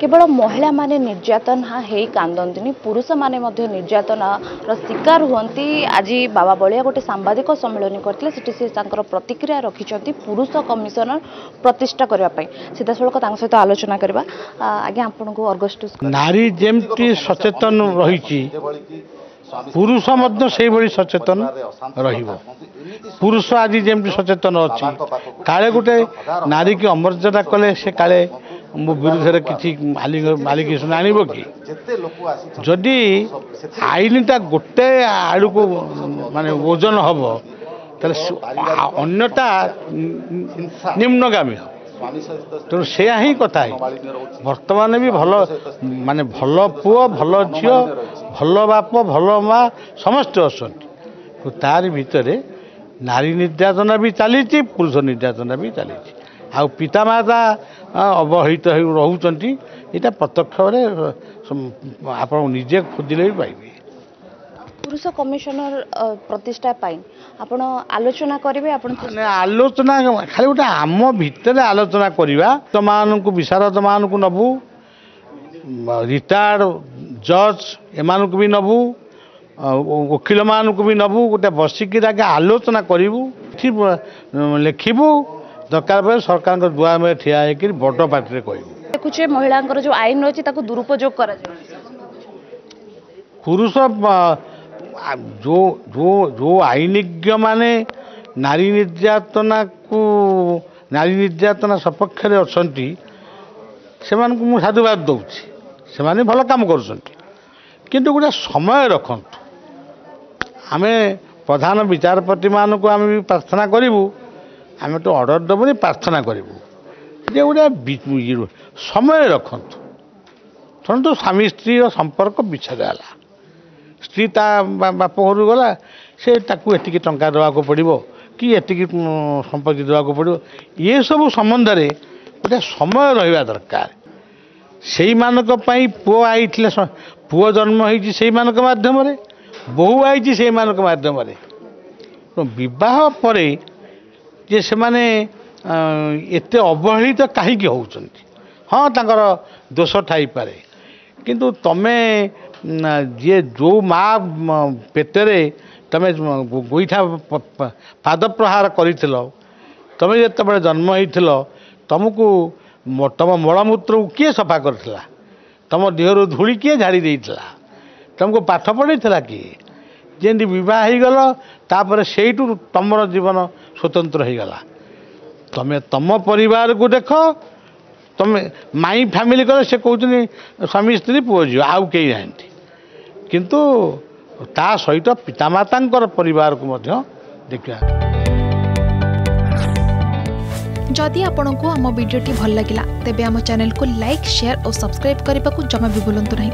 केवल महिला माने निर्यातन हे कांदनी पुरुष माने निर्यातन शिकार हुंती। आज बाबा बलिया गोटे सांबादिक सम्मेलन करते से प्रतिक्रिया रखिंट पुरुष कमिशनर प्रतिष्ठा करने सीधा सड़क सहित आलोचना करवा। आज्ञा आपन को अर्गस्ट नारी जमती सचेतन रही पुरुष से सचेतन पुरुष आज जमी सचेतन अच्छी काले गोटे नारी की अमर्यादा कले से काले मो विरुद्ध किसी आलिगेसन आनब कि जदि आईनटा गोटे आड़ को माने ओजन हम अन्यटा निम्नगामी तेणु से ही कथा बर्तमान भी भल माने भल पुओ भल झी भल बाप भल माँ समस्त अच्छा तार भितर नारी निर्यातना भी चली पुरुष निर्यातना भी चली आ पितामाता अवहित रोचंती यहाँ प्रत्यक्ष आप निजे खोजिले भी पाइबे। पुरुष कमिशनर प्रतिष्ठा पाई आपण आलोचना करेंगे आलोचना खाली गोटे आम भितर आलोचना करवा तो मान को विशारद मान को नबू रिटायर्ड जज एमान को भी नबू वकिल मान को भी नबू गोटे बसिक आलोचना करूँ लिखबू दरकार पे सरकार दुआ में ठिया होकर बड़ पार्टी कहूँ देखुचे महिला जो आईन रही दुरुपयोग कर पुरुष जो जो जो आईनिज्ञ माने नारी निर्यातना को नारी निर्यातना सपक्ष अच्छा से मुझे साधुवाद दूसरी से भल कम कर गोटे समय रखु आम प्रधान विचारपति मान को आम भी प्रार्थना करूँ आम तो ऑर्डर देवनी प्रार्थना करूँ गोटे समय रखु शुणु स्वामी स्त्री संपर्क विच्छेद स्त्री ता बाप घर गला से एतिकी टंका देवाक पड़ो कि एतिकी संपत्ति देवाक पड़ो ये सब संबंध में गोटे समय रहा दरकार से मानक पुओ आई पुओ जन्म होती मध्यम बहु आई से मध्यम बह पर जे से माने एते अवहेलित कहीं होउचंती हाँ तांकर दोष थाई पारे किंतु तमे जे जो माँ पेटरे तमे गोईठा पाद प्रहार करिथिलो तमे जेतेबेले जन्म होइथिलो तुमको तुम मलमूत्र किए सफा करथिला तुम देहरु धूली किए झाड़ी देइथिला तुमको पाठ पढ़ाइथिला किए जेंति विवाह हो गल तापर सेठू तुमर जीवन स्वतंत्र हो गला तमें तुम परिवार को देख तुम माई फैमिली कले से कहते स्वामी स्त्री पुओ झील आउ कई ना किंतु ता सहित पितामाता परिवार को देखा। जदि आपंक आम भिडी भल लगा तेब आम चैनल को लाइक शेयर और सब्सक्राइब करने को जमा भी भूलु नहीं।